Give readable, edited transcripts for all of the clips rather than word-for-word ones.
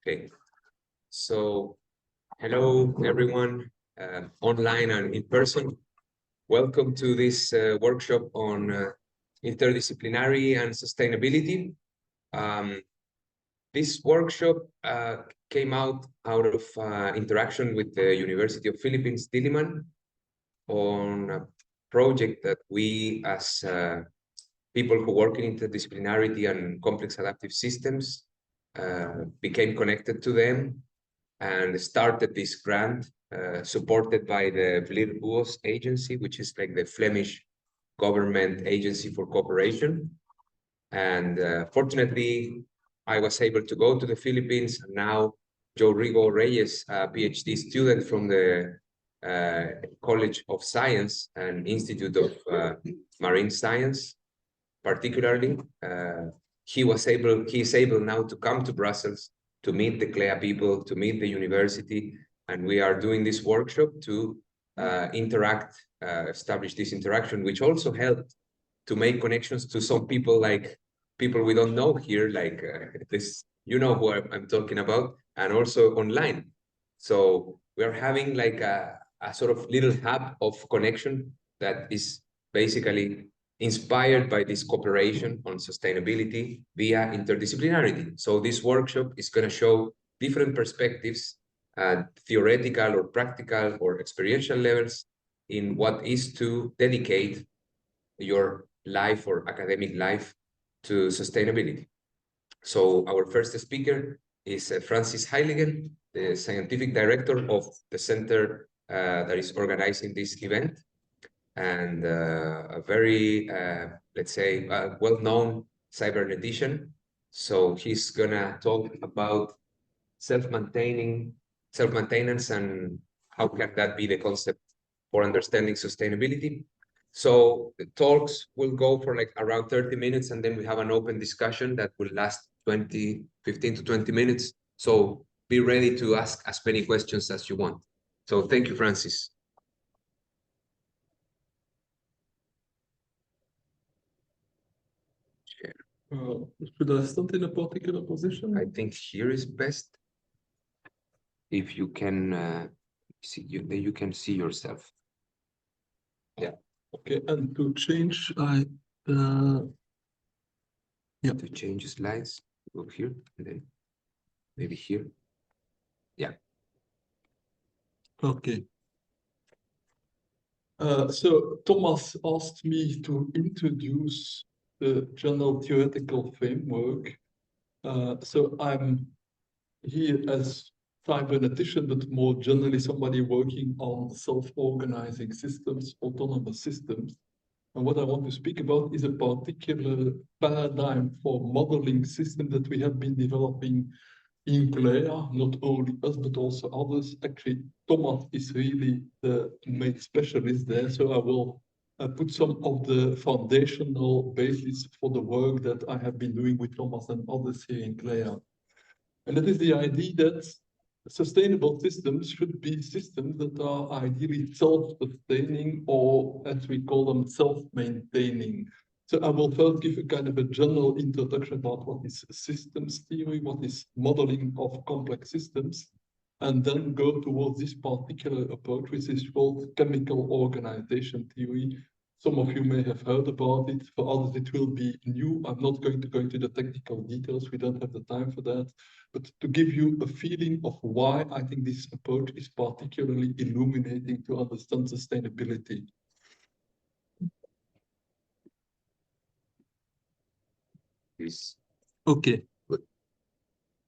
Okay, so hello everyone, online and in person. Welcome to this workshop on interdisciplinary and sustainability. This workshop came out of interaction with the University of Philippines, Diliman, on a project that we as people who work in interdisciplinarity and complex adaptive systems became connected to them and started this grant supported by the Vleerbuos agency, which is like the Flemish government agency for cooperation. And fortunately, I was able to go to the Philippines. And now Joe Rigo Reyes, a PhD student from the College of Science and Institute of Marine Science, particularly, he is able now to come to Brussels to meet the CLEA people, to meet the university, and we are doing this workshop to establish this interaction, which also helped to make connections to some people, like people we don't know here, like this, you know who I'm talking about, and also online. So we're having like a sort of little hub of connection that is basically inspired by this cooperation on sustainability via interdisciplinarity. So this workshop is going to show different perspectives at theoretical or practical or experiential levels in what is to dedicate your life or academic life to sustainability. So our first speaker is Francis Heylighen, the scientific director of the center that is organizing this event, and a very, let's say, well-known cybernetician. So he's gonna talk about self-maintenance and how can that be the concept for understanding sustainability. So the talks will go for like around 30 minutes, and then we have an open discussion that will last 15 to 20 minutes. So be ready to ask as many questions as you want. So thank you, Francis. Should I stand in a particular position? I think here is best. If you can see you can see yourself. Yeah. Okay, and to change, To change slides, go here and then maybe here. Yeah. Okay. So Thomas asked me to introduce the general theoretical framework. So I'm here as cybernetician, but more generally somebody working on self-organizing systems, autonomous systems. And what I want to speak about is a particular paradigm for modeling system that we have been developing in CLEA, not only us, but also others. Actually, Thomas is really the main specialist there. So I will put some of the foundational basis for the work that I have been doing with Thomas and others here in CLEA. And that is the idea that sustainable systems should be systems that are ideally self-sustaining, or as we call them, self-maintaining. So I will first give a kind of a general introduction about what is systems theory, what is modeling of complex systems, and then go towards this particular approach, which is called chemical organization theory. Some of you may have heard about it. For others, it will be new. I'm not going to go into the technical details. We don't have the time for that. But to give you a feeling of why I think this approach is particularly illuminating to understand sustainability. Yes. Okay.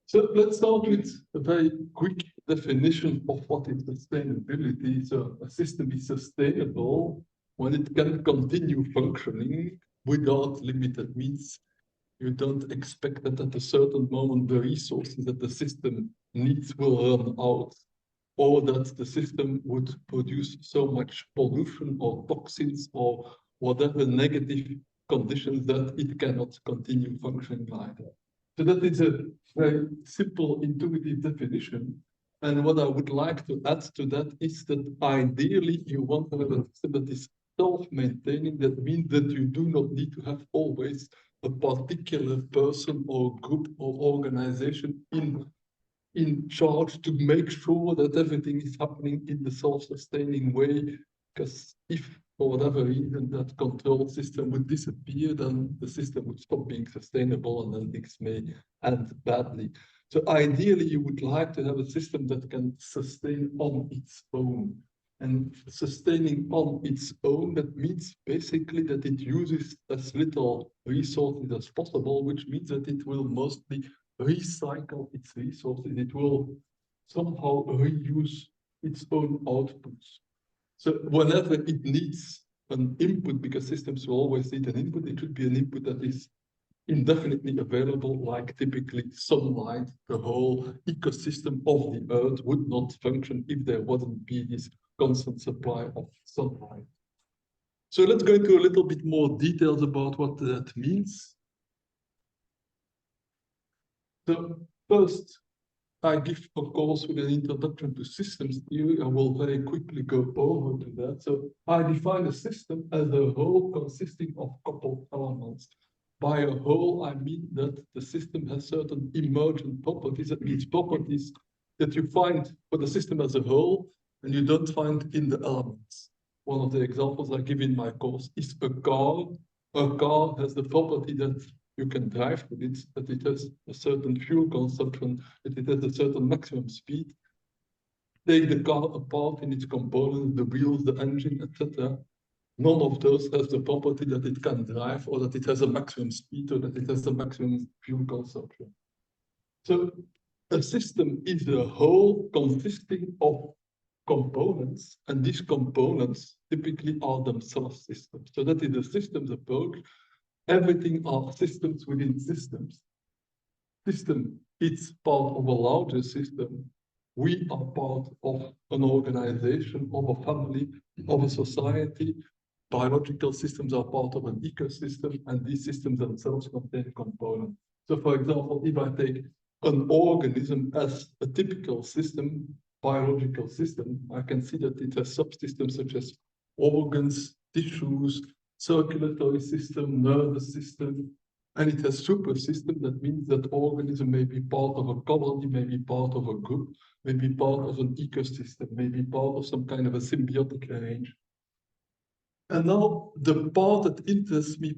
So let's start with a very quick definition of what is sustainability. So a system is sustainable when it can continue functioning without limit. That means you don't expect that at a certain moment the resources that the system needs will run out, or that the system would produce so much pollution or toxins or whatever negative conditions that it cannot continue functioning like that. So that is a very simple, intuitive definition. And what I would like to add to that is that ideally you want to have a system that is self-maintaining. That means that you do not need to have always a particular person or group or organization in in charge to make sure that everything is happening in the self-sustaining way. Because if for whatever reason that control system would disappear, then the system would stop being sustainable and then things may end badly. So ideally, you would like to have a system that can sustain on its own. And sustaining on its own, that means basically that it uses as little resources as possible, which means that it will mostly recycle its resources. It will somehow reuse its own outputs. So whenever it needs an input, because systems will always need an input, it should be an input that is indefinitely available, like typically sunlight. The whole ecosystem of the earth would not function if there wouldn't be this constant supply of sunlight. So let's go into a little bit more details about what that means. So first, I give a course with an introduction to systems theory. I will very quickly go over to that. So I define a system as a whole consisting of coupled elements. By a whole, I mean that the system has certain emergent properties. That means properties that you find for the system as a whole and you don't find in the elements. One of the examples I give in my course is a car. A car has the property that you can drive with it, that it has a certain fuel consumption, that it has a certain maximum speed. Take the car apart in its components, the wheels, the engine, etc. None of those has the property that it can drive or that it has a maximum speed or that it has a maximum fuel consumption. So a system is a whole consisting of components, and these components typically are themselves systems. So that is a systems approach. Everything are systems within systems. System, it's part of a larger system. We are part of an organization, of a family, of a society. Biological systems are part of an ecosystem, and these systems themselves contain components. So for example, if I take an organism as a typical system, biological system, I can see that it has subsystems such as organs, tissues, circulatory system, nervous system, and it has super system. That means that organism may be part of a colony, may be part of a group, may be part of an ecosystem, may be part of some kind of a symbiotic arrangement. And now the part that interests me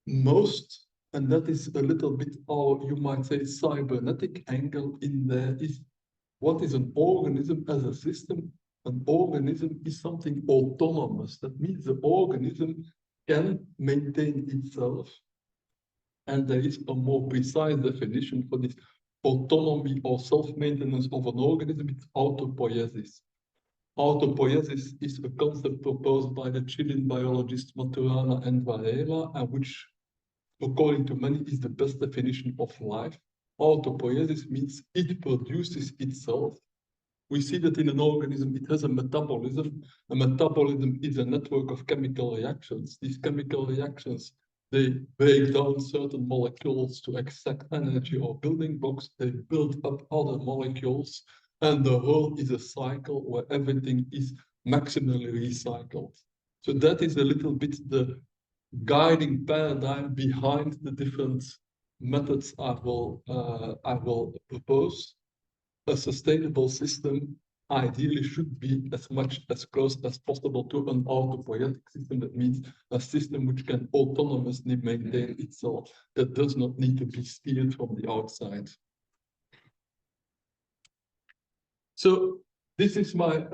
most, and that is a little bit our, you might say, cybernetic angle in there, is what is an organism as a system? An organism is something autonomous. That means the organism can maintain itself. And there is a more precise definition for this autonomy or self-maintenance of an organism. It's autopoiesis. Autopoiesis is a concept proposed by the Chilean biologists Maturana and Varela, and which, according to many, is the best definition of life. Autopoiesis means it produces itself. We see that in an organism, it has a metabolism. A metabolism is a network of chemical reactions. These chemical reactions, they break down certain molecules to extract energy or building blocks. They build up other molecules. And the whole is a cycle where everything is maximally recycled. So that is a little bit the guiding paradigm behind the different methods I will propose. A sustainable system ideally should be as close as possible to an autopoietic system. That means a system which can autonomously maintain itself, that does not need to be steered from the outside. So this is my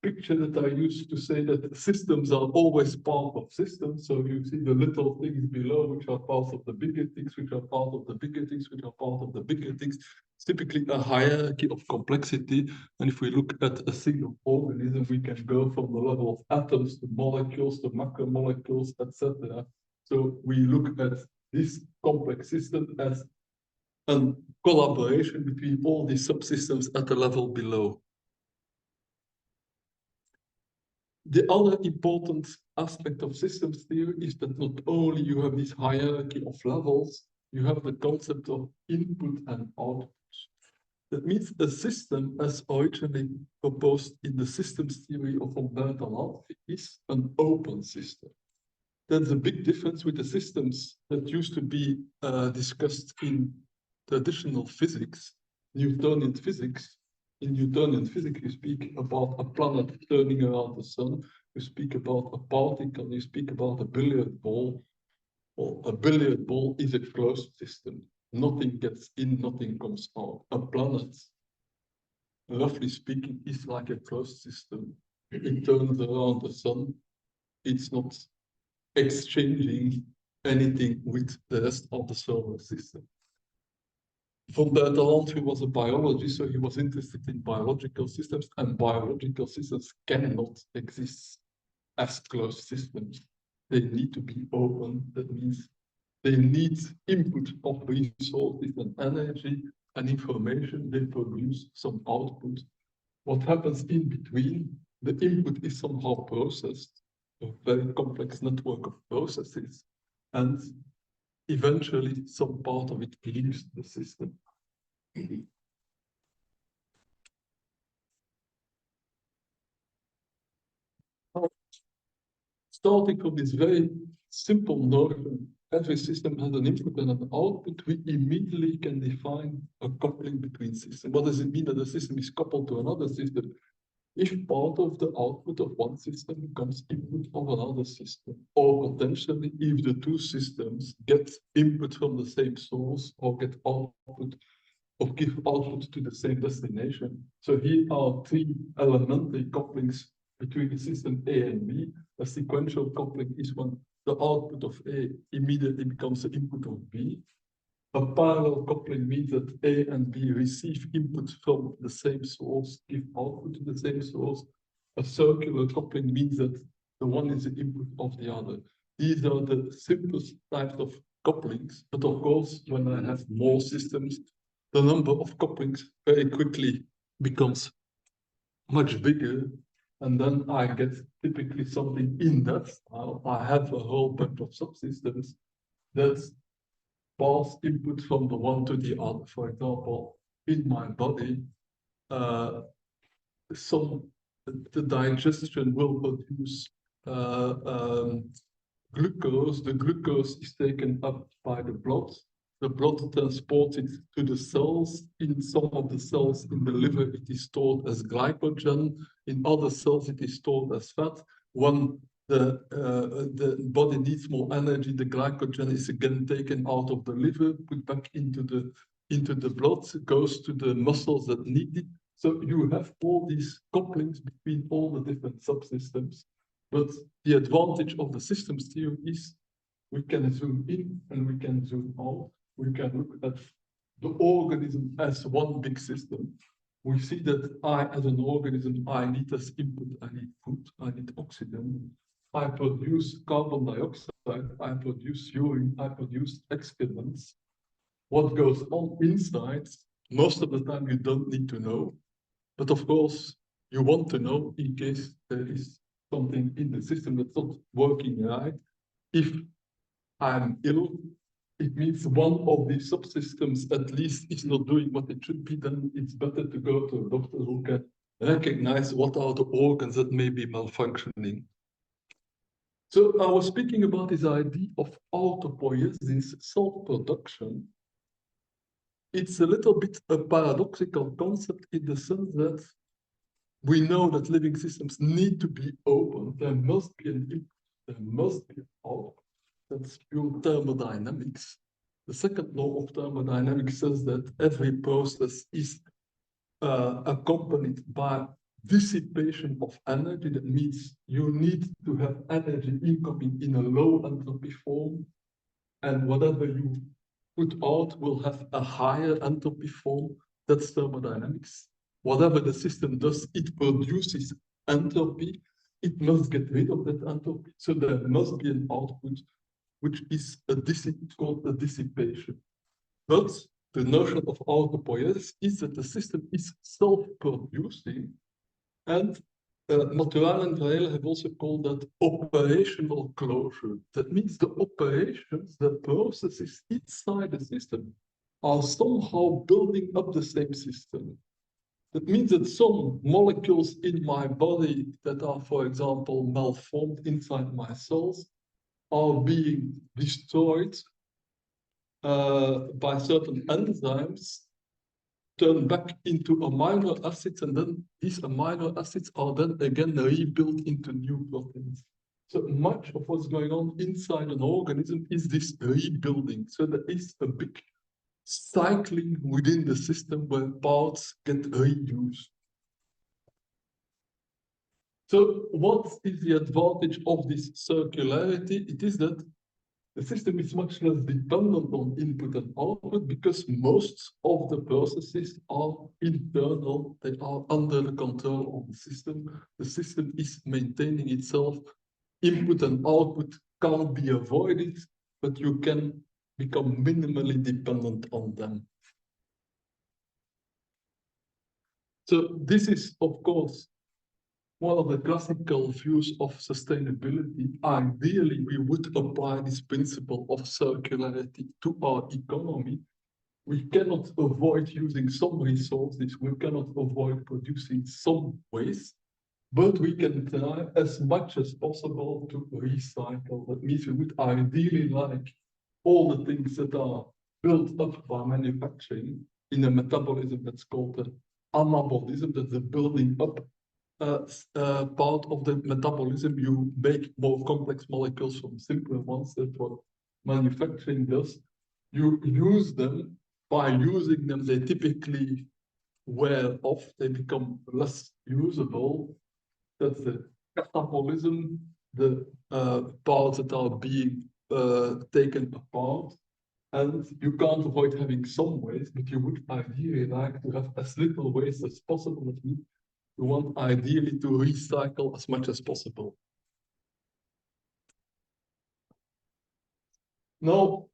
picture that I use to say that systems are always part of systems. So you see the little things below, which are part of the bigger things, which are part of the bigger things, which are part of the bigger things. It's typically a hierarchy of complexity. And if we look at a single organism, we can go from the level of atoms to molecules to macromolecules, etc. So we look at this complex system as a collaboration between all these subsystems at the level below. The other important aspect of systems theory is that not only you have this hierarchy of levels, you have the concept of input and output. That means a system, as originally proposed in the systems theory of Umberto Lalfi, is an open system. That's a big difference with the systems that used to be discussed in traditional physics, Newtonian physics. In Newtonian physics, you speak about a planet turning around the sun, you speak about a particle, you speak about a billiard ball. Well, a billiard ball is a closed system. Nothing gets in, nothing comes out. A planet, roughly speaking, is like a closed system. It turns around the sun. It's not exchanging anything with the rest of the solar system. Von Buitenland, who was a biologist, so he was interested in biological systems, and biological systems cannot exist as closed systems. They need to be open. That means they need input of resources and energy and information. They produce some output. What happens in between, the input is somehow processed, a very complex network of processes, and eventually some part of it leaves the system. Starting from this very simple notion, every system has an input and an output, we immediately can define a coupling between systems. What does it mean that a system is coupled to another system? If part of the output of one system becomes input of another system, or potentially if the two systems get input from the same source or get output or give output to the same destination. So here are three elementary couplings between the system A and B. A sequential coupling is when the output of A immediately becomes the input of B. A parallel coupling means that A and B receive input from the same source, give output to the same source. A circular coupling means that the one is the input of the other. These are the simplest types of couplings, but of course, when I have more systems, the number of couplings very quickly becomes much bigger, and then I get typically something in that style. I have a whole bunch of subsystems that pass input from the one to the other. For example, in my body, the digestion will produce glucose. The glucose is taken up by the blood. The blood transports it to the cells. In some of the cells in the liver, it is stored as glycogen. In other cells, it is stored as fat. When the body needs more energy, the glycogen is again taken out of the liver, put back into the blood, goes to the muscles that need it. So you have all these couplings between all the different subsystems. But the advantage of the systems theory is we can zoom in and we can zoom out. We can look at the organism as one big system. We see that I, as an organism, I need as input, I need food, I need oxygen. I produce carbon dioxide, I produce urine, I produce excrements. What goes on inside, most of the time you don't need to know. But of course, you want to know in case there is something in the system that's not working right. If I'm ill, it means one of the subsystems at least is not doing what it should be, then it's better to go to a doctor who can recognize what are the organs that may be malfunctioning. So I was speaking about this idea of autopoiesis, self-production. It's a little bit a paradoxical concept in the sense that we know that living systems need to be open. There must be an input, there must be an output. That's pure thermodynamics. The second law of thermodynamics says that every process is accompanied by dissipation of energy. That means you need to have energy incoming in a low entropy form, and whatever you put out will have a higher entropy form. That's thermodynamics. Whatever the system does, it produces entropy. It must get rid of that entropy. So there must be an output, which is it's called a dissipation. But the notion of autopoiesis is that the system is self-producing, and Natural and Heylighen have also called that operational closure. That means the operations, the processes inside the system are somehow building up the same system. That means that some molecules in my body that are, for example, malformed inside my cells are being destroyed by certain enzymes turn back into amino acids, and then these amino acids are then again rebuilt into new proteins. So much of what's going on inside an organism is this rebuilding. So there is a big cycling within the system where parts get reused. So what is the advantage of this circularity? It is that the system is much less dependent on input and output because most of the processes are internal. They are under the control of the system. The system is maintaining itself. Input and output can't be avoided, but you can become minimally dependent on them. So this is, of course, one of the classical views of sustainability. Ideally, we would apply this principle of circularity to our economy. We cannot avoid using some resources. We cannot avoid producing some waste, but we can try as much as possible to recycle. That means we would ideally like all the things that are built up by manufacturing in a metabolism that's called the anabolism, that's the building up part of the metabolism. You make more complex molecules from simpler ones. That's what manufacturing does. You use them. By using them, they typically wear off. They become less usable. That's the catabolism, the parts that are being taken apart. And you can't avoid having some waste, but you would ideally like to have as little waste as possible. That means you want ideally to recycle as much as possible. Now,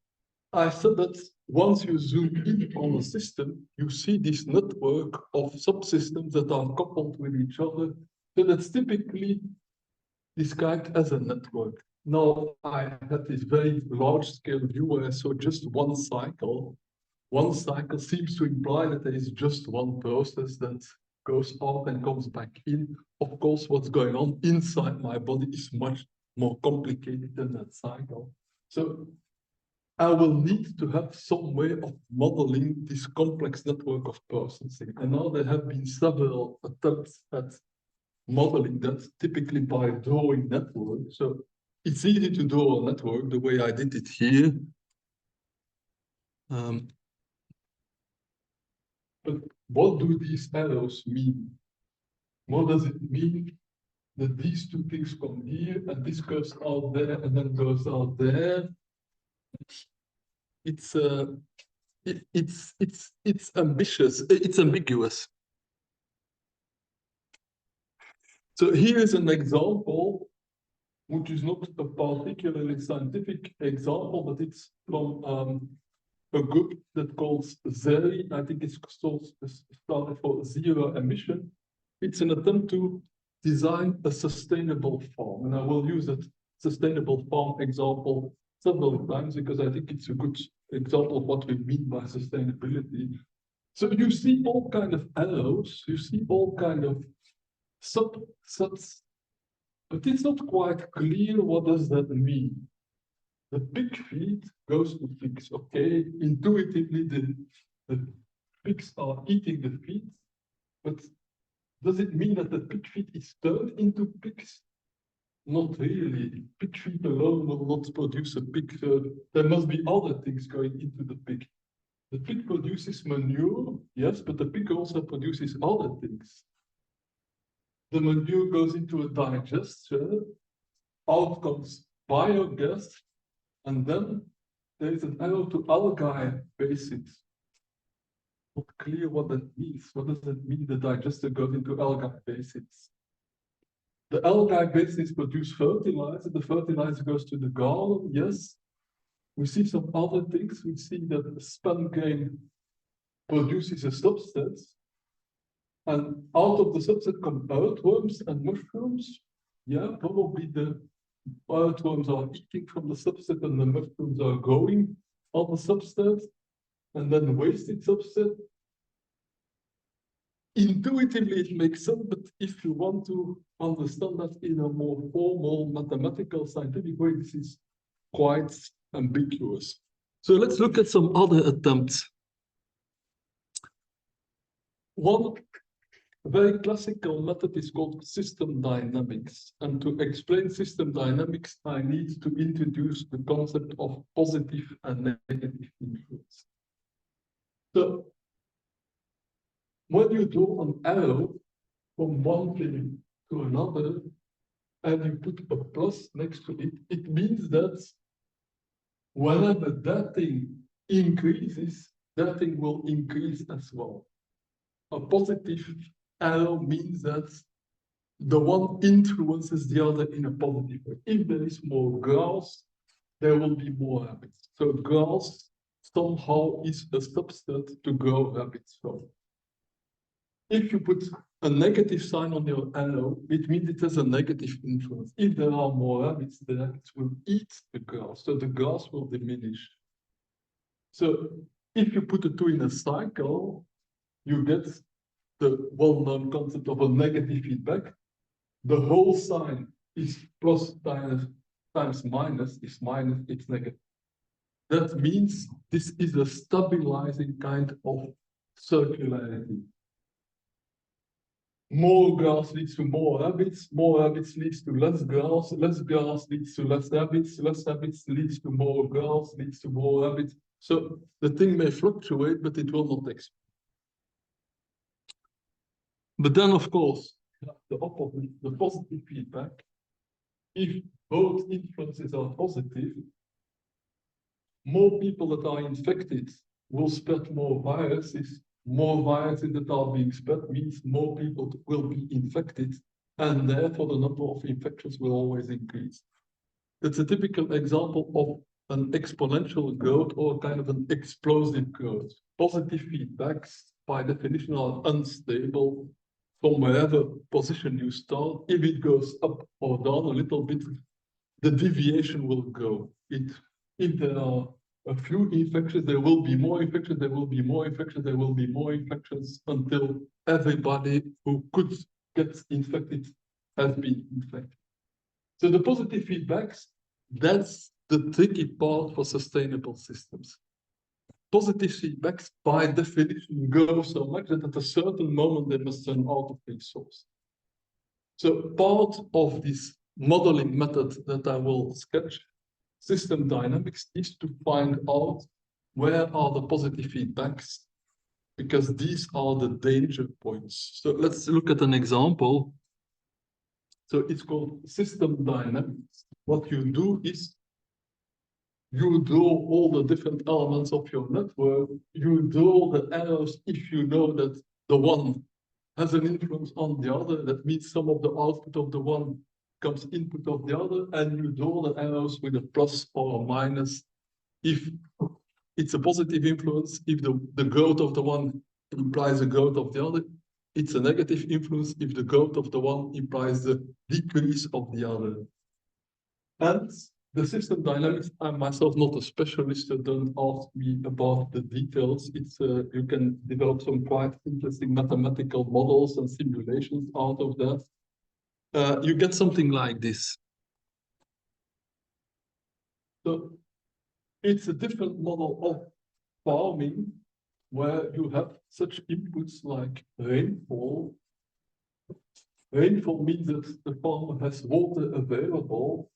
I said that once you zoom in on a system, you see this network of subsystems that are coupled with each other. So that's typically described as a network. Now, I had this very large-scale view where I saw just one cycle. One cycle seems to imply that there is just one process that goes out and comes back in. Of course, what's going on inside my body is much more complicated than that cycle. So I will need to have some way of modeling this complex network of processing. And now there have been several attempts at modeling that, typically by drawing networks. So it's easy to draw a network the way I did it here. But what do these arrows mean? What does it mean that these two things come here and this goes out there and then goes out there? It's ambitious. It's ambiguous. So here is an example, which is not a particularly scientific example, but it's from a group that calls ZERI. I think it's started for zero emission. It's an attempt to design a sustainable farm. And I will use that sustainable farm example several times because I think it's a good example of what we mean by sustainability. So you see all kind of arrows, you see all kind of subs, but it's not quite clear what does that mean. The pig feed goes to pigs, okay? Intuitively, the pigs are eating the feed, but does it mean that the pig feed is turned into pigs? Not really. Pig feed alone will not produce a pig. There must be other things going into the pig. The pig produces manure, yes, but the pig also produces other things. The manure goes into a digester, out comes biogas, and then there is an arrow to algae bases. Not clear what that means. What does that mean? The digester goes into algae bases. The algae bases produce fertilizer. The fertilizer goes to the garden. Yes. We see some other things. We see that the span grain produces a substance. And out of the subset come earthworms and mushrooms. Yeah, probably the earthworms are eating from the substrate and the mushrooms are growing on the substrate and then wasted substrate. Intuitively, it makes sense, but if you want to understand that in a more formal, mathematical, scientific way, this is quite ambiguous. So let's look at some other attempts. One very classical method is called system dynamics. And to explain system dynamics, I need to introduce the concept of positive and negative influence. So when you draw an arrow from one thing to another, and you put a plus next to it, it means that whenever that thing increases, that thing will increase as well. A positive arrow means that the one influences the other in a positive way. If there is more grass, there will be more rabbits. So grass somehow is a substrate to grow rabbits from. If you put a negative sign on your arrow, it means it has a negative influence. If there are more rabbits, the rabbits will eat the grass, so the grass will diminish. So if you put the two in a cycle, you get the well-known concept of a negative feedback. The whole sign is plus times minus, is minus, it's negative. That means this is a stabilizing kind of circularity. More grass leads to more rabbits leads to less grass leads to less rabbits leads to more grass, leads to more rabbits. So the thing may fluctuate, but it will not expand. But then, of course, the opposite, the positive feedback. If both influences are positive, more people that are infected will spread more viruses. More viruses that are being spread means more people will be infected, and therefore the number of infections will always increase. That's a typical example of an exponential growth or kind of an explosive growth. Positive feedbacks, by definition, are unstable from wherever position you start. If it goes up or down a little bit, the deviation will grow. If there are a few infections, there will be more infections, there will be more infections, there will be more infections until everybody who could get infected has been infected. So the positive feedbacks, that's the tricky part for sustainable systems. Positive feedbacks, by definition, go so much that at a certain moment they must run out of resource. So part of this modeling method that I will sketch, system dynamics, is to find out where are the positive feedbacks, because these are the danger points. So let's look at an example. So it's called system dynamics. What you do is you draw all the different elements of your network. You draw the arrows if you know that the one has an influence on the other. That means some of the output of the one comes input of the other, and you draw the arrows with a plus or a minus if it's a positive influence. If the growth of the one implies the growth of the other, it's a negative influence if the growth of the one implies the decrease of the other. And the system dynamics, I'm myself not a specialist, so don't ask me about the details. It's you can develop some quite interesting mathematical models and simulations out of that. You get something like this. So it's a different model of farming where you have such inputs like rainfall. Rainfall means that the farmer has water available.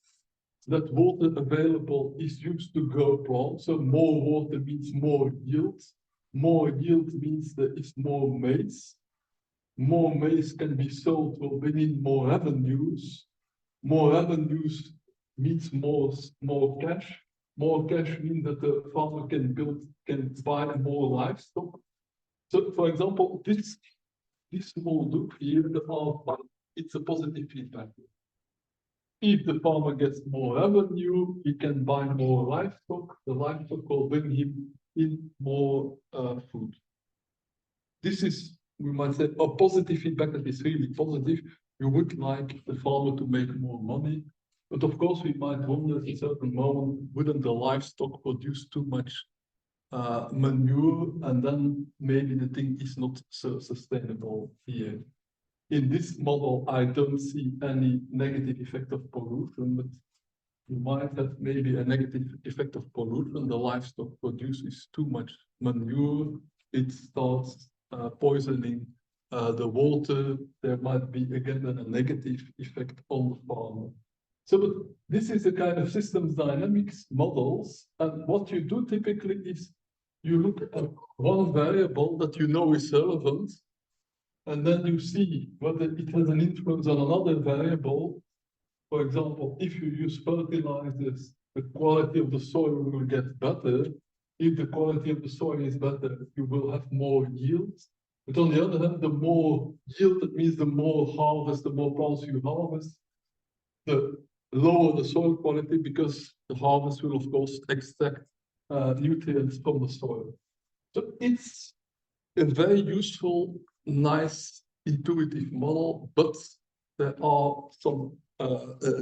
That water available is used to grow plants. So more water means more yield. More yield means there is more maize. More maize can be sold to bring in more revenues. More revenues means more cash. More cash means that the farmer can buy more livestock. So, for example, this small loop here, it's a positive feedback. If the farmer gets more revenue, he can buy more livestock. The livestock will bring him in more food. This is, we might say, a positive feedback that is really positive. You would like the farmer to make more money. But of course, we might wonder at a certain moment, wouldn't the livestock produce too much manure? And then maybe the thing is not so sustainable here. In this model, I don't see any negative effect of pollution, but you might have maybe a negative effect of pollution. The livestock produces too much manure. It starts poisoning the water, there might be again a negative effect on the farmer. So but this is a kind of systems dynamics models, and what you do typically is you look at one variable that you know is relevant, and then you see whether it has an influence on another variable. For example, if you use fertilizers, the quality of the soil will get better. If the quality of the soil is better, you will have more yield. But on the other hand, the more yield, that means the more harvest, the more plants you harvest, the lower the soil quality, because the harvest will, of course, extract nutrients from the soil. So it's a very useful, nice, intuitive model, but there are some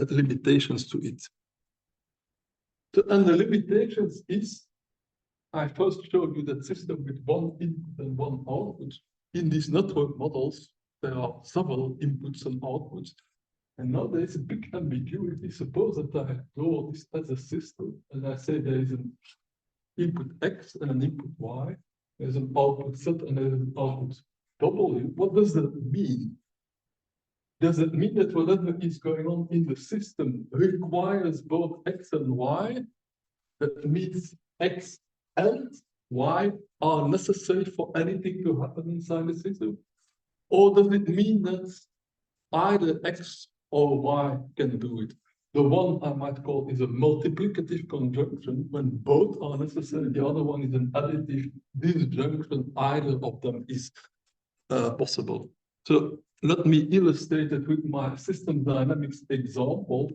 limitations to it. And the limitations is, I first showed you that system with one input and one output. In these network models, there are several inputs and outputs. And now there is a big ambiguity. Suppose that I draw this as a system, and I say there is an input X and an input Y. There's an output Z and there's an output W. What does that mean? Does it mean that whatever is going on in the system requires both X and Y? That means X and Y are necessary for anything to happen inside the system? Or does it mean that either X or Y can do it? The one I might call is a multiplicative conjunction when both are necessary. The other one is an additive disjunction. Either of them is possible. So let me illustrate it with my system dynamics example.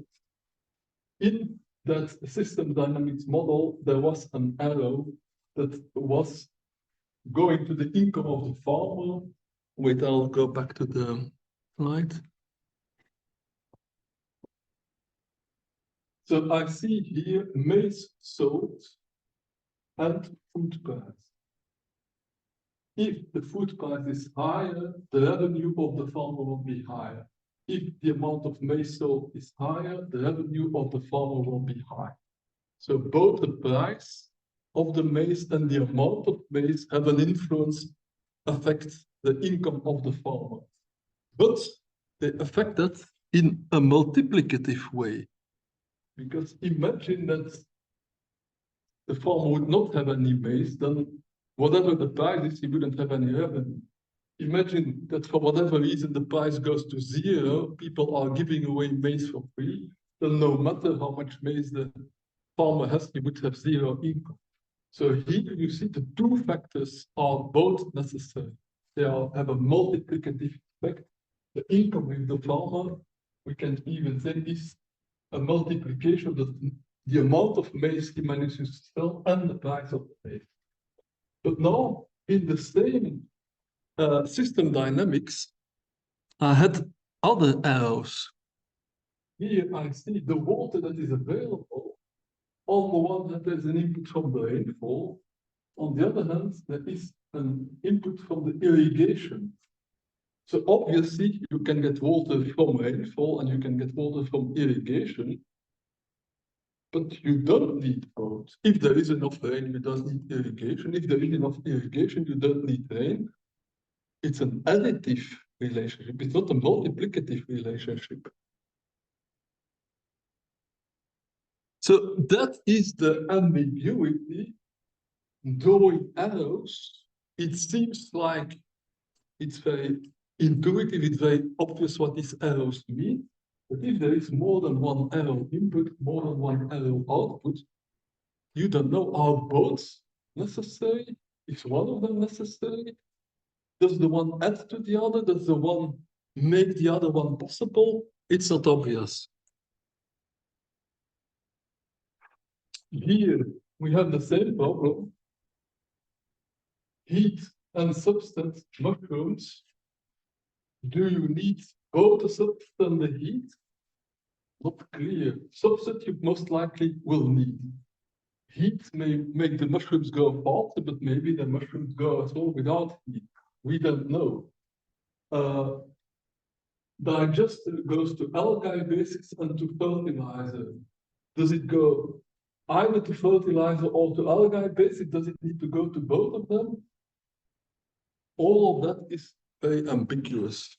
In that system dynamics model, there was an arrow that was going to the income of the farmer. Wait, I'll go back to the slide. So I see here maize sold and food price. If the food price is higher, the revenue of the farmer will be higher. If the amount of maize sold is higher, the revenue of the farmer will be high. So both the price of the maize and the amount of maize have an influence, affect the income of the farmer. But they affect that in a multiplicative way. Because imagine that the farmer would not have any maize, then whatever the price is, he wouldn't have any revenue. Imagine that for whatever reason the price goes to zero, people are giving away maize for free, then no matter how much maize the farmer has, he would have zero income. So here you see the two factors are both necessary. They have a multiplicative effect. The income of the farmer, we can even say, is a multiplication of the amount of maize he manages to sell and the price of the maize. But now, in the same system dynamics, I had other arrows. Here I see the water that is available. On the one hand, there's an input from the rainfall. On the other hand, there is an input from the irrigation. So obviously, you can get water from rainfall and you can get water from irrigation, but you don't need both. If there is enough rain, you don't need irrigation. If there is enough irrigation, you don't need rain. It's an additive relationship. It's not a multiplicative relationship. So that is the ambiguity. Drawing arrows, it seems like it's very intuitive, it's very obvious what these arrows mean. But if there is more than one arrow input, more than one arrow output, you don't know, are both necessary? Is one of them necessary? Does the one add to the other? Does the one make the other one possible? It's not obvious. Here we have the same problem. Heat and substance mushrooms. Do you need both the substance and the heat? Not clear. Substance you most likely will need. Heat may make the mushrooms go faster, but maybe the mushrooms go as well without heat. We don't know. Digester goes to algae basics and to fertilizer. Does it go either to fertilizer or to algae basic? Does it need to go to both of them? all of that is very ambiguous.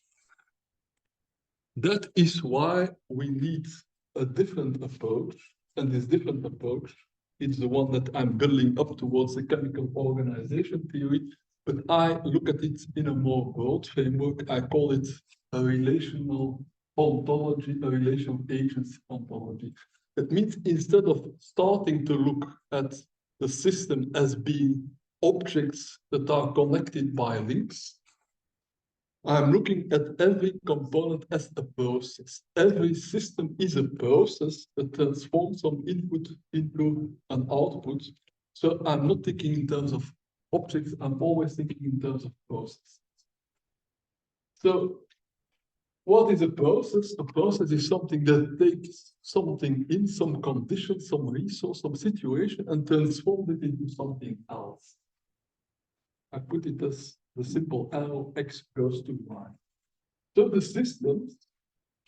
That is why we need a different approach, and this different approach is the one that I'm building up towards the chemical organization theory, but I look at it in a more broad framework. I call it a relational ontology, a relational agents ontology. That means instead of starting to look at the system as being objects that are connected by links, I'm looking at every component as a process. Every system is a process that transforms some input into an output. So I'm not thinking in terms of objects, I'm always thinking in terms of processes. So what is a process? A process is something that takes something in some condition, some resource, some situation, and transforms it into something else. I put it as the simple arrow x goes to y. So the system,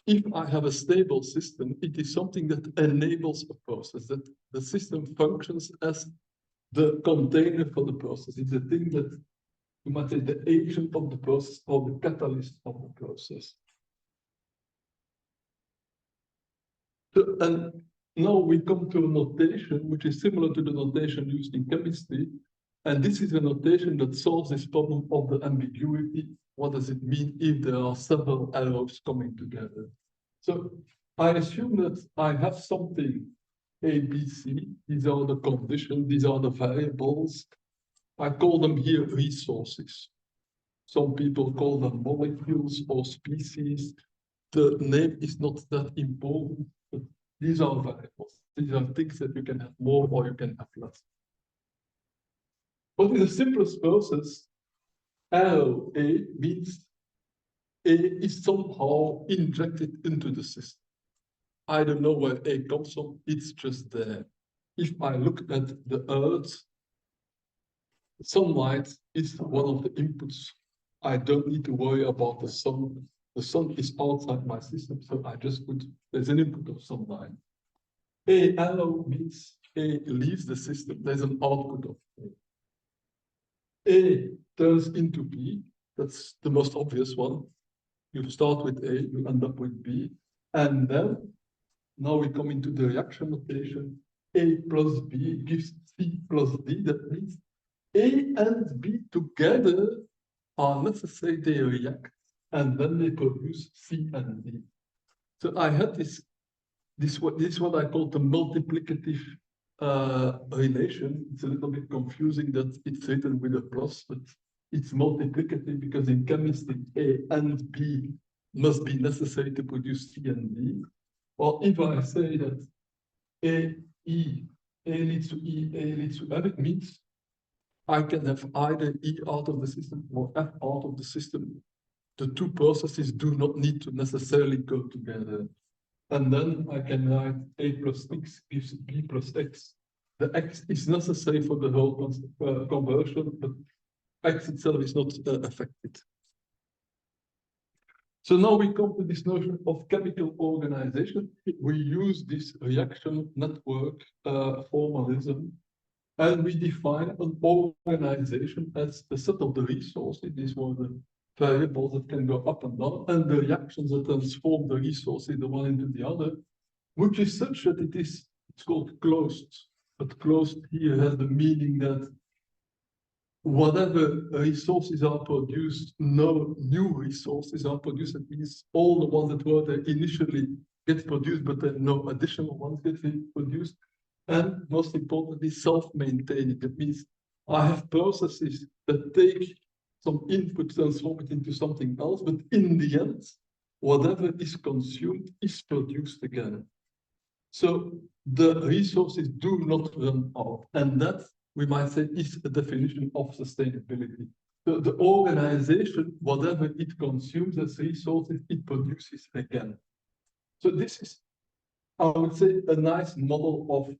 if I have a stable system, it is something that enables a process, that the system functions as the container for the process. It's the thing that, you might say, the agent of the process or the catalyst of the process. So, and now we come to a notation which is similar to the notation used in chemistry. And this is a notation that solves this problem of the ambiguity. What does it mean if there are several arrows coming together? So I assume that I have something A, B, C. These are the conditions, these are the variables. I call them here resources. Some people call them molecules or species. The name is not that important, but these are variables. These are things that you can have more or you can have less. But in the simplest process, arrow A means A is somehow injected into the system. I don't know where A comes from, it's just there. If I look at the Earth, sunlight is one of the inputs. I don't need to worry about the sun. The sun is outside my system, so I just put, there's an input of sunlight. A arrow means A leaves the system, there's an output of A. A turns into B, that's the most obvious one. You start with A, you end up with B, and then now we come into the reaction notation. A plus B gives C plus D. That means A and B together are necessary, they react, and then they produce C and D. So I had this is what I call the multiplicative relation. It's a little bit confusing that it's written with a plus, but it's multiplicative because in chemistry, A and B must be necessary to produce C and D. Or if I say that A leads to E, A leads to F, it means I can have either E out of the system or F out of the system. The two processes do not need to necessarily go together. And then I can write A plus X gives B plus X. The X is necessary for the whole conversion, but X itself is not affected. So now we come to this notion of chemical organization. We use this reaction network formalism, and we define an organization as a set of the resources. These were the variables that can go up and down, and the reactions that transform the resources the one into the other, which is such that it's called closed. But closed here has the meaning that whatever resources are produced, no new resources are produced. That means all the ones that were there initially get produced, but then no additional ones get produced. And most importantly, self-maintaining. That means I have processes that take some input, transform it into something else, but in the end, whatever is consumed is produced again. So the resources do not run out. And that, we might say, is a definition of sustainability. The organization, whatever it consumes as resources, it produces again. So this is, I would say, a nice model of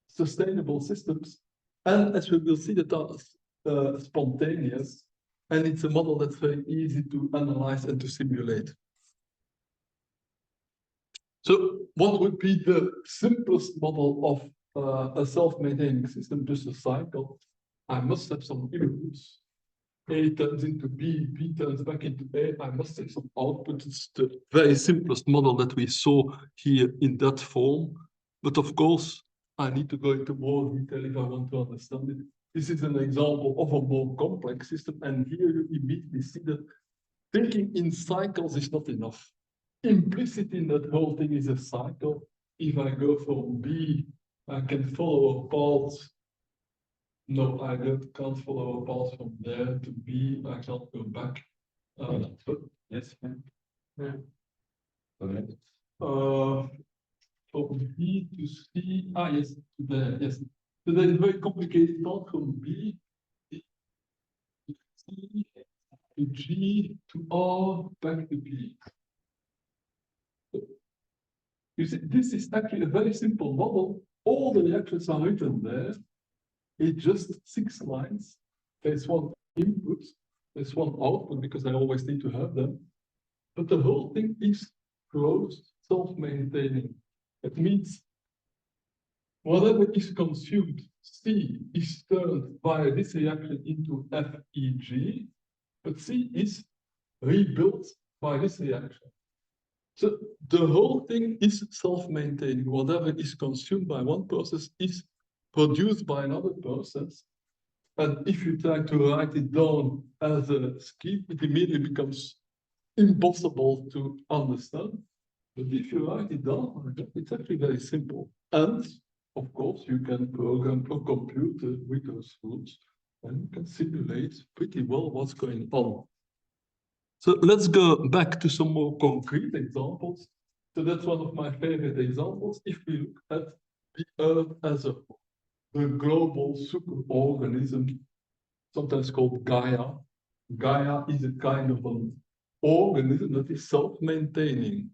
sustainable systems. And as we will see, that are spontaneous. And it's a model that's very easy to analyze and to simulate. So what would be the simplest model of a self-maintaining system, just a cycle? I must have some inputs. A turns into B, B turns back into A, I must have some output. It's the very simplest model that we saw here in that form. But of course, I need to go into more detail if I want to understand it. This is an example of a more complex system, and here you immediately see that thinking in cycles is not enough. Implicit in that whole thing is a cycle. If I go from B, I can follow a path. No, I can't follow a path from there to B. I can't go back. But yes, yeah. Correct. From B to C. Yes, to there. Yes. So that is very complicated path from B to C to G to R back to B. You see, this is actually a very simple model. All the reactions are written there. It's just 6 lines. There's one input, there's one output, because I always need to have them. But the whole thing is closed, self-maintaining. It means whatever is consumed, C is turned by this reaction into FEG, but C is rebuilt by this reaction. So the whole thing is self-maintaining. Whatever is consumed by one process is produced by another process. And if you try to write it down as a scheme, it immediately becomes impossible to understand. But if you write it down, it's actually very simple. And of course, you can program a computer with those rules, and you can simulate pretty well what's going on. So let's go back to some more concrete examples. So that's one of my favorite examples. If we look at the Earth as a global superorganism, sometimes called Gaia. Gaia is a kind of an organism that is self-maintaining.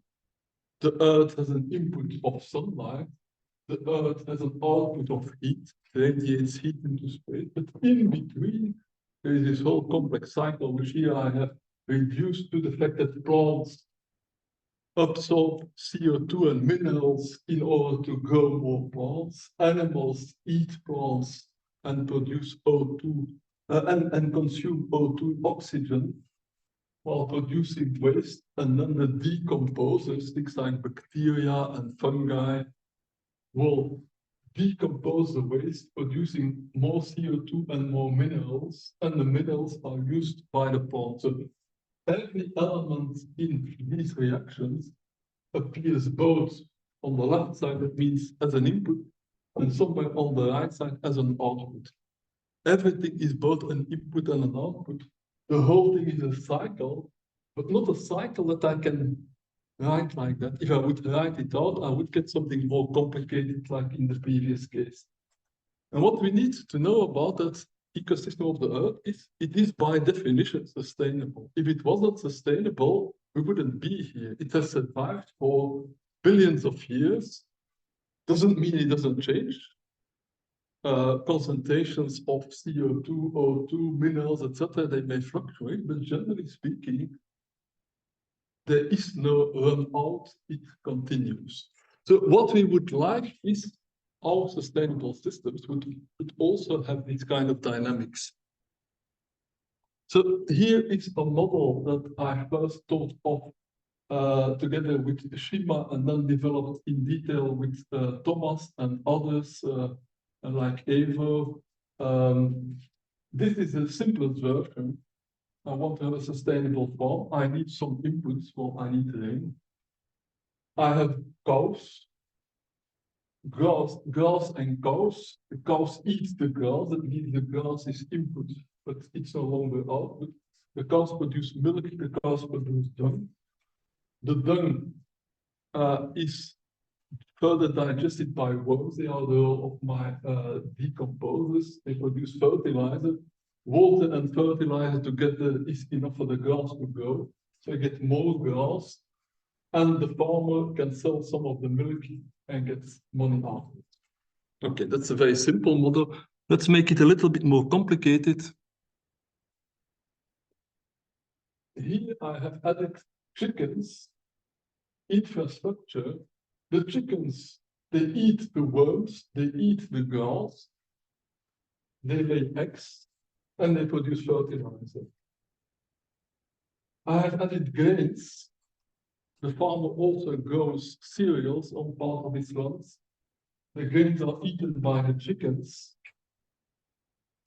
The Earth has an input of sunlight. The Earth has an output of heat, radiates heat into space. But in between, there is this whole complex cycle, which here I have reduced to the fact that plants absorb CO2 and minerals in order to grow more plants. Animals eat plants and produce O2 and consume O2 oxygen while producing waste, and then the decomposers, things like bacteria and fungi, will decompose the waste, producing more CO2 and more minerals, and the minerals are used by the plant. So every element in these reactions appears both on the left side, that means as an input, and somewhere on the right side as an output. Everything is both an input and an output. The whole thing is a cycle, but not a cycle that I can write like that. If I would write it out, I would get something more complicated like in the previous case. And what we need to know about that ecosystem of the Earth is it is by definition sustainable. If it wasn't sustainable, we wouldn't be here. It has survived for billions of years. Doesn't mean it doesn't change. Concentrations of CO2, O2, minerals, etc., they may fluctuate, but generally speaking, there is no run out, it continues. So what we would like is our sustainable systems would also have this kind of dynamics. So here is a model that I first thought of together with Shima and then developed in detail with Thomas and others like Evo. This is the simplest version. I want to have a sustainable farm. I need some inputs, well, I need rain. I have cows, grass and cows. The cows eat the grass, that means the grass is input, but it's no longer output. The cows produce milk, the cows produce dung. The dung is further digested by worms. They are the role of my decomposers. They produce fertilizer. Water and fertilizer together is enough for the grass to grow. So you get more grass, and the farmer can sell some of the milk and get money out of it. Okay, that's a very simple model. Let's make it a little bit more complicated. Here I have added chickens, infrastructure. The chickens, they eat the worms, they eat the grass, they lay eggs, and they produce fertilizer. I have added grains. The farmer also grows cereals on part of his lands. The grains are eaten by the chickens.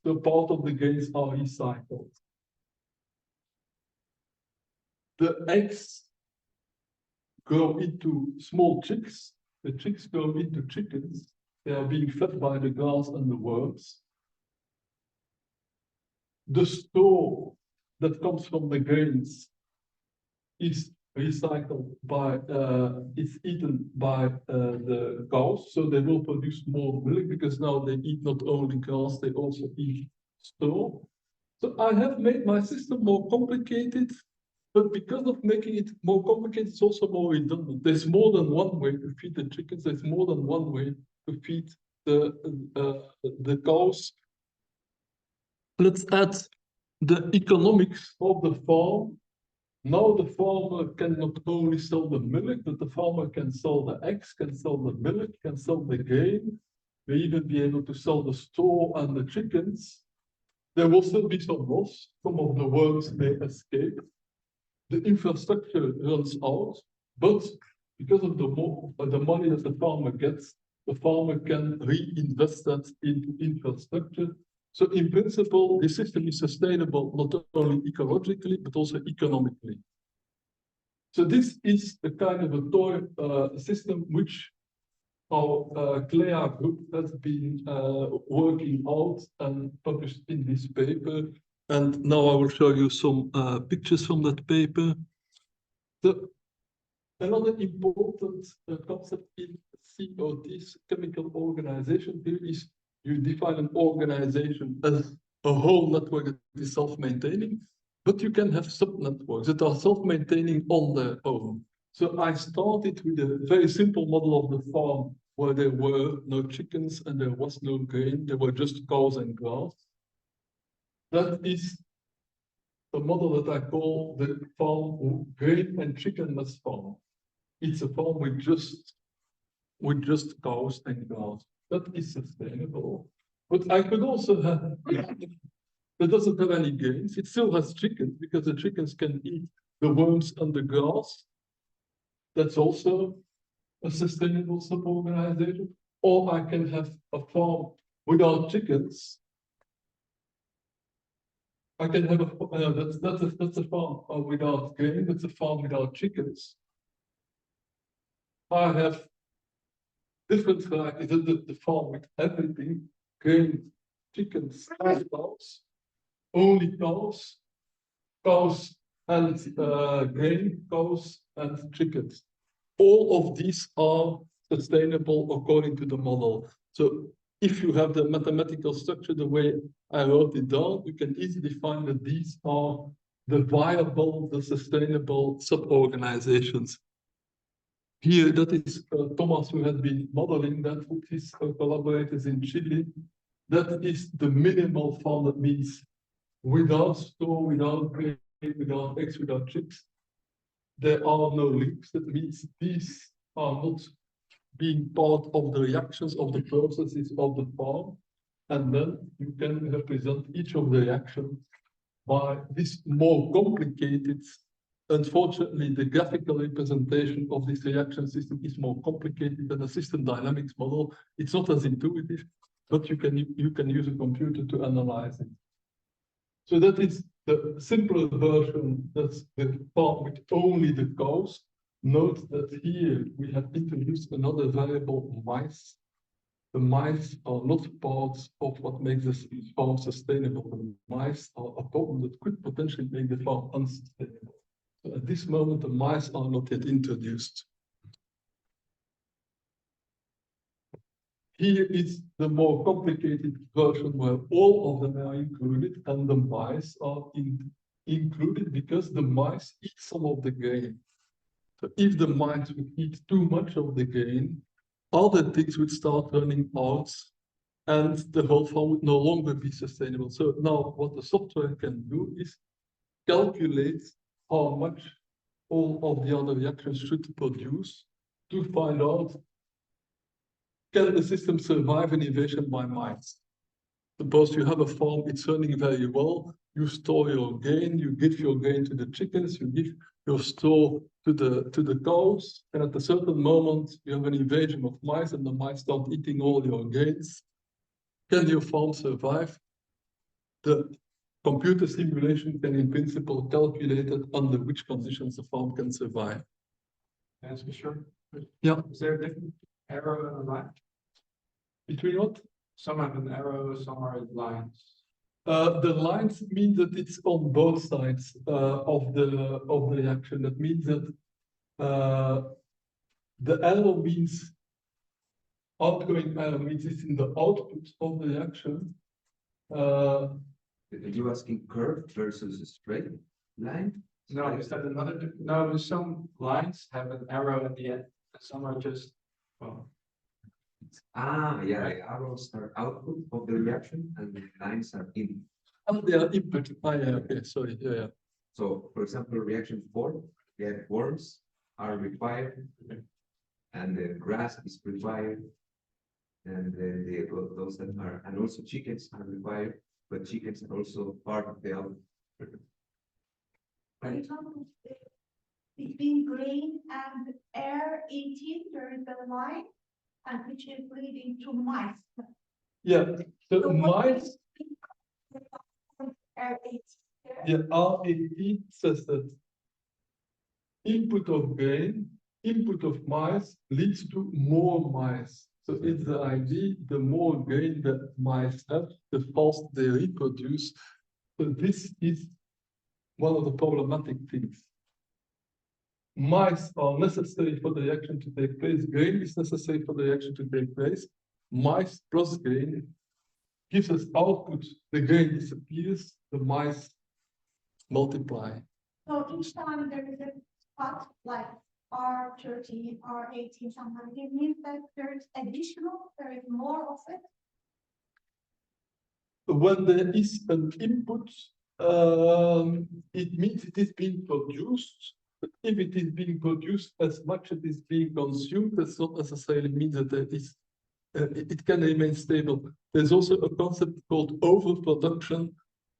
So part of the grains are recycled. The eggs grow into small chicks. The chicks grow into chickens. They are being fed by the grass and the worms. The straw that comes from the grains is recycled by, it's eaten by the cows, so they will produce more milk because now they eat not only grass, they also eat straw. So I have made my system more complicated, but because of making it more complicated, it's also more redundant. There's more than one way to feed the chickens. There's more than one way to feed the cows. Let's add the economics of the farm. Now the farmer can not only sell the milk, but the farmer can sell the eggs, can sell the milk, can sell the grain, may even be able to sell the straw and the chickens. There will still be some loss. Some of the worms may escape. The infrastructure runs out, but because of the money that the farmer gets, the farmer can reinvest that into infrastructure. So in principle, the system is sustainable not only ecologically, but also economically. So this is a kind of a toy system which our CLEA group has been working out and published in this paper. And now I will show you some pictures from that paper. Another important concept in COT's chemical organization here is you define an organization as a whole network that is self-maintaining, but you can have sub-networks that are self-maintaining on their own. So I started with a very simple model of the farm where there were no chickens and there was no grain, there were just cows and grass. That is a model that I call the farm grain and chickenless farm. It's a farm with just cows and grass. That is sustainable. But I could also have that doesn't have any grains. It still has chickens because the chickens can eat the worms and the grass. That's also a sustainable sub-organization. Or I can have a farm without chickens. I can have that's a farm without grain. That's a farm without chickens. I have different varieties. The farm with everything: grain, chickens, and cows. Only cows, cows and grain, cows and chickens. All of these are sustainable according to the model. So if you have the mathematical structure the way I wrote it down, you can easily find that these are the viable, the sustainable sub-organizations. Here, that is Thomas, who had been modeling that with his collaborators in Chile. That is the minimal farm. That means without straw, without grain, without eggs, without chicks. There are no links. That means these are not being part of the reactions of the processes of the farm. And then you can represent each of the reactions by this more complicated. Unfortunately, the graphical representation of this reaction system is more complicated than a system dynamics model. It's not as intuitive, but you can use a computer to analyze it. So that is the simpler version. That's the farm with only the cows. Note that here we have introduced another variable, mice. The mice are not part of what makes the farm sustainable. The mice are a problem that could potentially make the farm unsustainable. So at this moment, the mice are not yet introduced. Here is the more complicated version where all of them are included, and the mice are included because the mice eat some of the grain. So if the mice would eat too much of the grain, other things would start running out and the whole farm would no longer be sustainable. So now what the software can do is calculate how much all of the other reactions should produce to find out, can the system survive an invasion by mice? Suppose you have a farm, it's running very well. You store your grain, you give your grain to the chickens, you give your store to the cows, and at a certain moment you have an invasion of mice, and the mice start eating all your grains. Can your farm survive? The computer simulation can, in principle, calculate it under which conditions the farm can survive. That's for sure. Yeah. Is there a different arrow and a line? Between what? Some have an arrow, some are lines. The lines mean that it's on both sides of the reaction. That means that the arrow means outgoing arrow means it's in the output of the reaction. Are you asking curved versus a straight line? No, is that another? No, some lines have an arrow at the end, and some are just, well, Yeah, the arrows are output of the reaction and the lines are in. Oh, they are input. Yeah, okay, sorry. Yeah. So, for example, reaction 4, we have worms are required, and the grass is required, and then those that are, and also chickens are required, but chickens are also part of the output. For example, between grain and air 18, there is a line, and which is leading to mice. Yeah. So So what mice. is air 18? Yeah, R18 says that input of grain, input of mice leads to more mice. So it's the idea, the more grain that mice have, the faster they reproduce. So this is one of the problematic things. Mice are necessary for the reaction to take place. Grain is necessary for the reaction to take place. Mice plus grain gives us output. The grain disappears, the mice multiply. So each time there is a spot like R13, R18, something, it means that there is additional, there is more of it. When there is an input, it means it is being produced. But if it is being produced as much as it is being consumed, that's not necessarily means that there is, it can remain stable. There's also a concept called overproduction.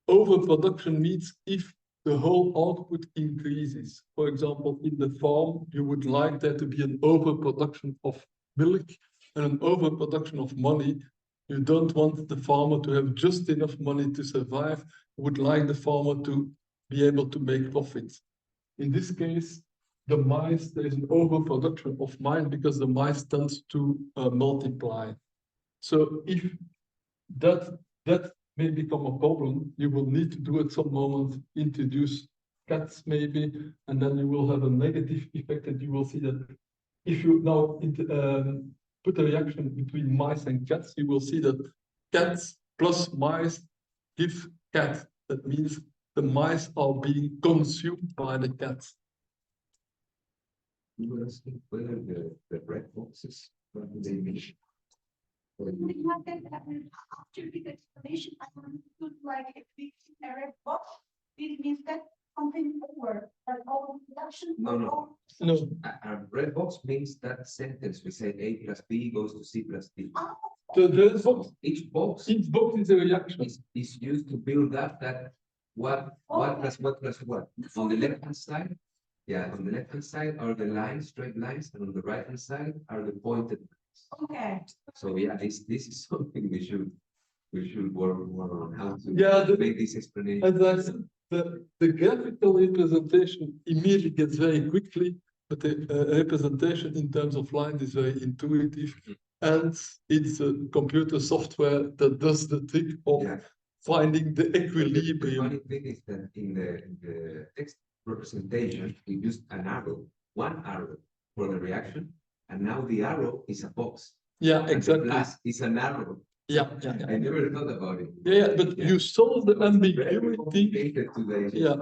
Overproduction means if the whole output increases. For example, in the farm, you would like there to be an overproduction of milk and an overproduction of money. You don't want the farmer to have just enough money to survive. You would like the farmer to be able to make profits. In this case, the mice, there is an overproduction of mice because the mice tends to multiply. So if that may become a problem, you will need to do at some moment, introduce cats maybe, and then you will have a negative effect, and you will see that if you now put a reaction between mice and cats, you will see that cats plus mice give cat. That means the mice are being consumed by the cats. You were asking whether the red boxes, what do they mean? We have that after the explanation, I understood like if we see a red box, it means that something over, like overproduction. No. No. A red box means that sentence we say A plus B goes to C plus D. Oh, So there's Each box each box is a reaction. is used to build up that what plus what plus what. On the left hand side, on the left hand side are the lines, straight lines, and on the right hand side are the pointed lines. okay. So this is something we should work more on how to make this explanation. And that's the graphical representation immediately gets very quickly, but the representation in terms of lines is very intuitive. And it's a computer software that does the trick of finding the equilibrium. The funny thing is that in the text representation, we used an arrow, one arrow for the reaction, and now the arrow is a box. Yeah, exactly. The plus is an arrow. Yeah. I never thought about it. But you solve the ambiguity.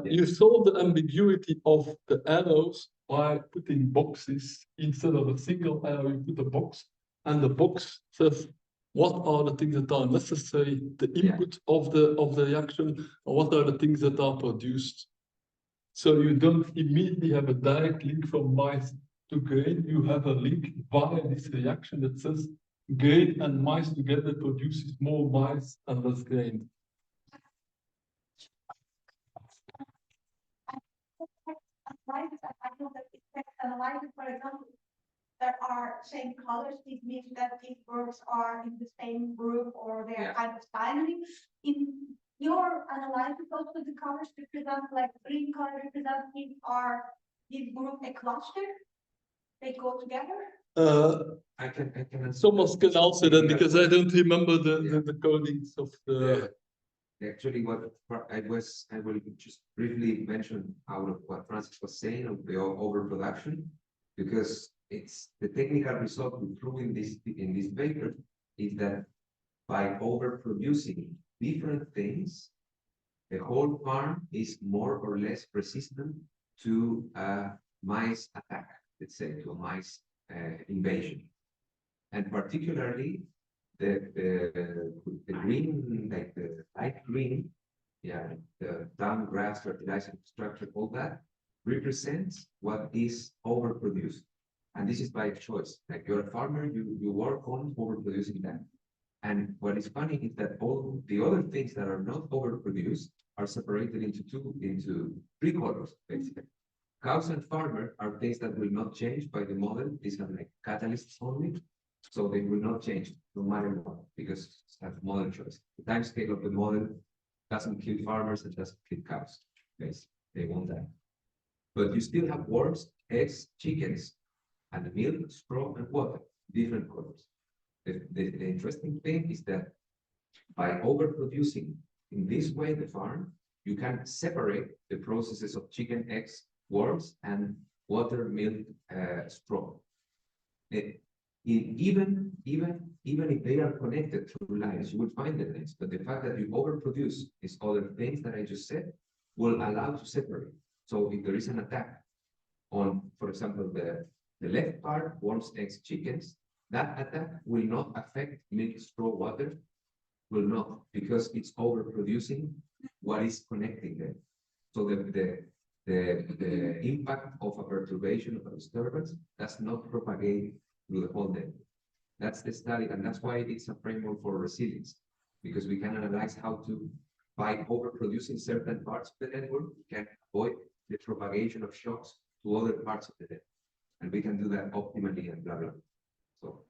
You solve the ambiguity of the arrows by putting boxes instead of a single arrow. You put a box, and the box says what are the things that are necessary, the input of the reaction, or what are the things that are produced. So you don't immediately have a direct link from mice to grain. You have a link via this reaction that says grain and mice together produces more mice and less grain. I know that it text analysis, for example, there are same colors. It means that these words are in the same group or they are kind of timely. In your analysis, also the colors represent, like green color representing are this group a cluster? They go together? I can Thomas can answer that because I don't remember the codings of the. Actually, I will just briefly mention out of what Francis was saying of the overproduction, because it's the technical result we prove in this paper is that by overproducing different things, the whole farm is more or less resistant to a mice attack, let's say, to a mice invasion, and particularly the green, like the light green, the down grass fertilizer structure, all that represents what is overproduced. And this is by choice. Like you're a farmer, you work on overproducing that. And what is funny is that all the other things that are not overproduced are separated into three colors, basically. Cows and farmer are things that will not change by the model. These are like catalysts only. So they will not change no matter what, because it's a model choice. The time scale of the model doesn't kill farmers and doesn't kill cows. They won't die. But you still have worms, eggs, chickens, and the milk, straw, and water, different colors. The interesting thing is that by overproducing in this way the farm, you can separate the processes of chicken, eggs, worms, and water, milk, straw. Even if they are connected through lines, you will find the links. But the fact that you overproduce these other things that I just said will allow to separate. So if there is an attack on, for example, the left part, worms, eggs, chickens, that attack will not affect milk, straw, water, will not, because it's overproducing what is connecting them. So the impact of a perturbation of a disturbance does not propagate through the whole network. That's the study, and that's why it's a framework for resilience, because we can analyze how to, by overproducing certain parts of the network, we can avoid the propagation of shocks to other parts of the network. And we can do that optimally and blah, blah. So.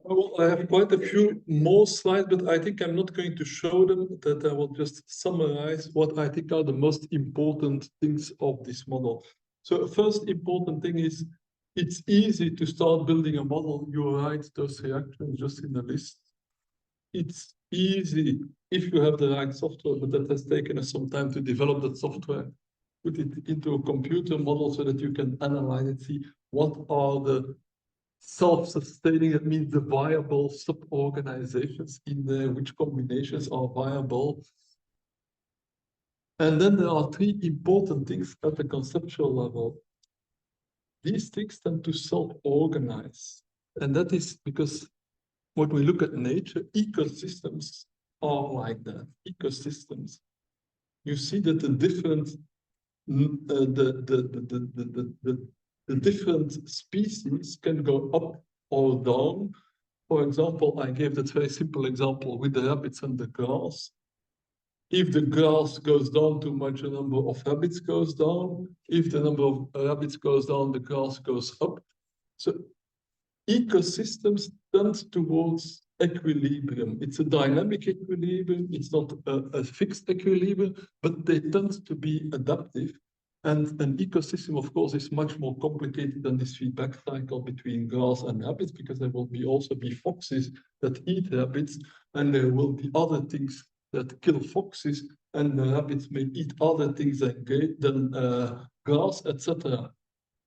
Well, I have quite a few more slides, but I think I'm not going to show them, that I will just summarize what I think are the most important things of this model. So first important thing is, it's easy to start building a model. You write those reactions just in a list. It's easy if you have the right software, but that has taken us some time to develop that software, put it into a computer model so that you can analyze it, see what are the self-sustaining, that means the viable sub-organizations in there, which combinations are viable. And then there are three important things at the conceptual level. These things tend to self-organize. And that is because when we look at nature, ecosystems are like that. Ecosystems. You see that the different species can go up or down. For example, I gave that very simple example with the rabbits and the grass. If the grass goes down too much, the number of rabbits goes down. If the number of rabbits goes down, the grass goes up. So ecosystems tend towards equilibrium. It's a dynamic equilibrium. It's not a fixed equilibrium, but they tend to be adaptive. And an ecosystem, of course, is much more complicated than this feedback cycle between grass and rabbits, because there will also be foxes that eat rabbits, and there will be other things that kill foxes, and the rabbits may eat other things than grass, etc.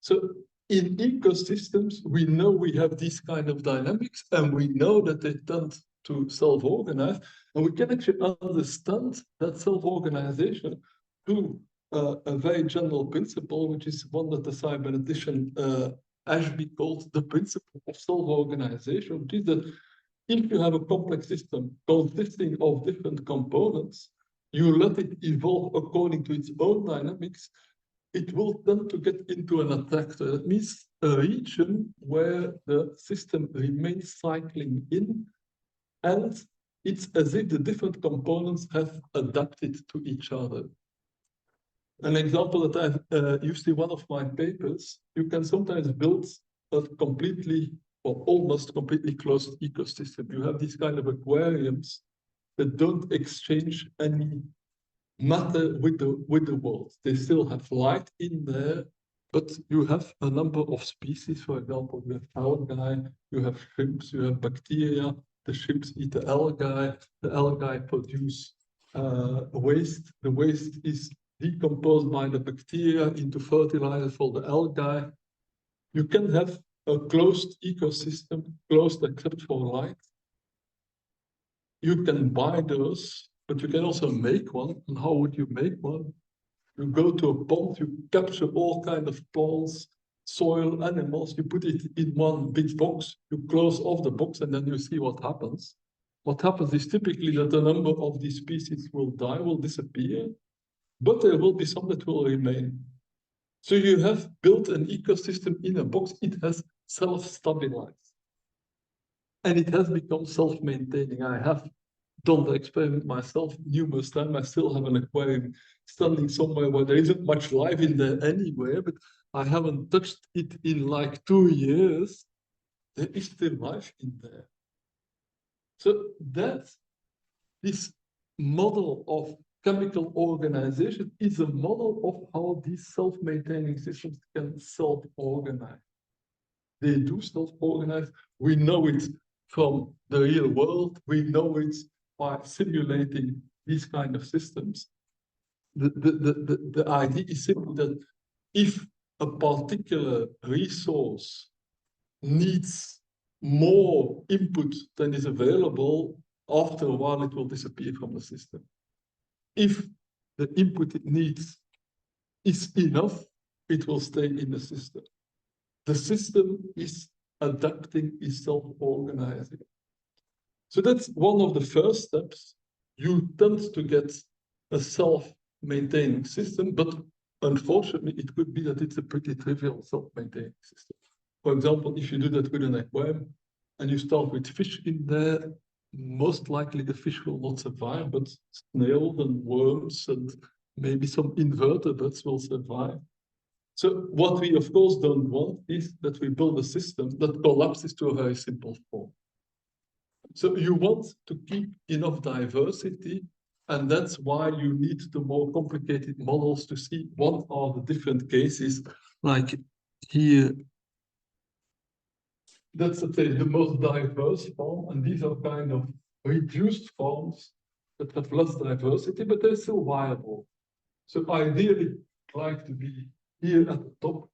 So in ecosystems, we know we have these kind of dynamics, and we know that they tend to self-organize, and we can actually understand that self-organization through a very general principle, which is one that the cybernetician Ashby called the principle of self-organization, which is that if you have a complex system consisting of different components, you let it evolve according to its own dynamics. it will tend to get into an attractor. That means a region where the system remains cycling in, and it's as if the different components have adapted to each other. An example that I've used in one of my papers, you can sometimes build a completely or almost completely closed ecosystem. You have these kind of aquariums that don't exchange any matter with the world. They still have light in there, but you have a number of species. For example, you have algae, you have shrimps, you have bacteria. The shrimps eat the algae produce waste. The waste is decomposed by the bacteria into fertilizer for the algae. You can have a closed ecosystem, closed except for light. You can buy those, but you can also make one. And how would you make one? You go to a pond, you capture all kinds of plants, soil, animals, you put it in one big box, you close off the box, and then you see what happens. What happens is typically that a number of these species will die, will disappear, but there will be some that will remain. So you have built an ecosystem in a box, it has self-stabilized. And it has become self-maintaining. I have done the experiment myself numerous times. I still have an aquarium standing somewhere where there isn't much life in there anywhere, but I haven't touched it in like 2 years. There is still life in there. So that this model of chemical organization is a model of how these self-maintaining systems can self-organize. They do self-organize. We know it from the real world. We know it by simulating these kind of systems. The idea is simply that if a particular resource needs more input than is available, after a while it will disappear from the system. If the input it needs is enough, it will stay in the system. The system is adapting, is self-organizing. So that's one of the first steps. You tend to get a self-maintaining system, but unfortunately, it could be that it's a pretty trivial self-maintaining system. For example, if you do that with an aquarium and you start with fish in there, most likely the fish will not survive, but snails and worms and maybe some invertebrates will survive. So what we, of course, don't want is that we build a system that collapses to a very simple form. So you want to keep enough diversity, and that's why you need the more complicated models to see what are the different cases. Like here, that's the most diverse form, and these are kind of reduced forms that have less diversity, but they're still viable. So ideally, I'd like to be here at the top,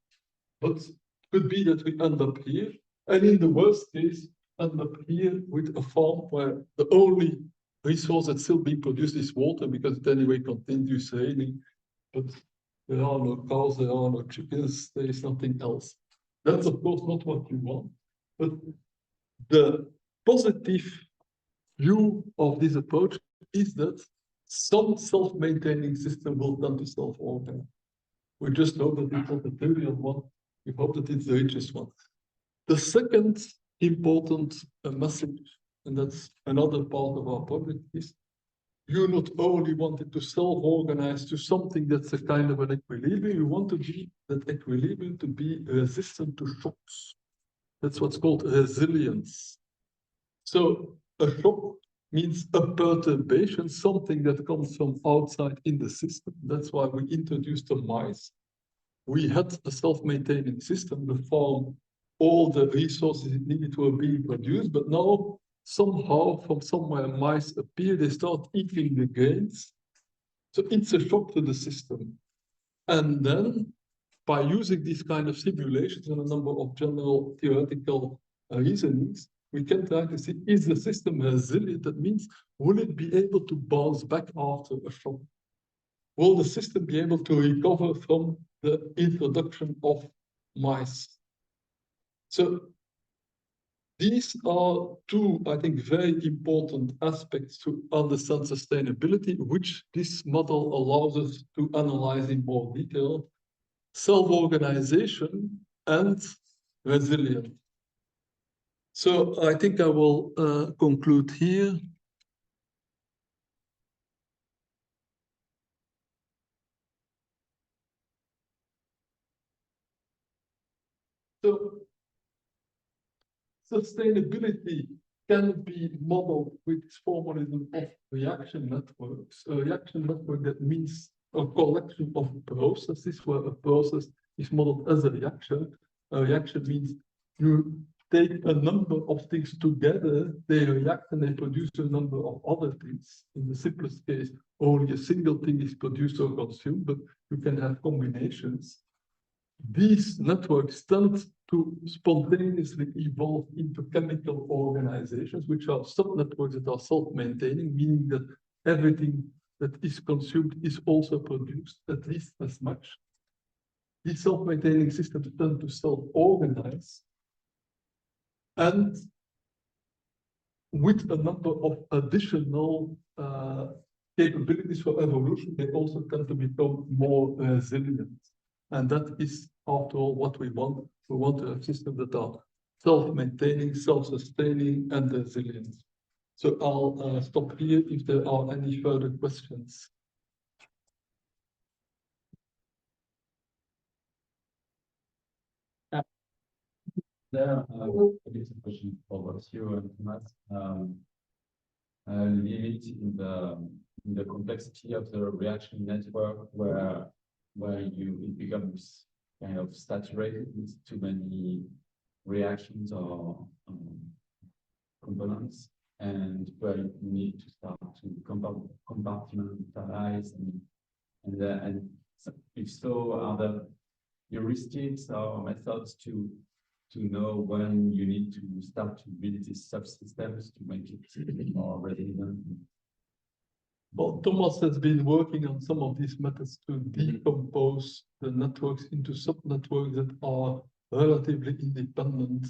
but it could be that we end up here, and in the worst case, end up here with a farm where the only resource that's still being produced is water, because it anyway continues raining, but there are no cows, there are no chickens, there is nothing else. That's of course not what you want, but the positive view of this approach is that some self-maintaining system will tend to self-organize. We just hope that it's not the trivial one. We hope that it's the richest one. The second important message, and that's another part of our project, is you not only want it to self-organize to something that's a kind of an equilibrium, you want to be that equilibrium to be resistant to shocks. That's what's called resilience. So a shock means a perturbation, something that comes from outside in the system. That's why we introduced the mice. We had a self-maintaining system, the farm, all the resources it needed were being produced, but now somehow from somewhere mice appear, they start eating the grains. So it's a shock to the system. And then by using these kind of simulations and a number of general theoretical reasonings, we can try to see, is the system resilient? That means, will it be able to bounce back after a shock? Will the system be able to recover from the introduction of mice? So these are two, I think, very important aspects to understand sustainability, which this model allows us to analyze in more detail. self-organization, and resilience. So I think I will conclude here. So sustainability can be modeled with this formalism of reaction networks. A reaction network, that means a collection of processes where a process is modeled as a reaction. A reaction means you take a number of things together, they react and they produce a number of other things. In the simplest case, only a single thing is produced or consumed, but you can have combinations. These networks tend to spontaneously evolve into chemical organizations, which are subnetworks that are self-maintaining, meaning that everything that is consumed is also produced at least as much. These self-maintaining systems tend to self-organize, and with a number of additional capabilities for evolution, they also tend to become more resilient. And that is, after all, what we want. We want to have systems that are self-maintaining, self-sustaining, and resilient. So I'll stop here if there are any further questions. There is a question for both you and Thomas. Limit in the complexity of the reaction network where it becomes kind of saturated with too many reactions or components, and where you need to start to compartmentalize and if so, are there heuristics or methods to know when you need to start to build these subsystems to make it more resilient? Well, Thomas has been working on some of these methods to decompose the networks into subnetworks that are relatively independent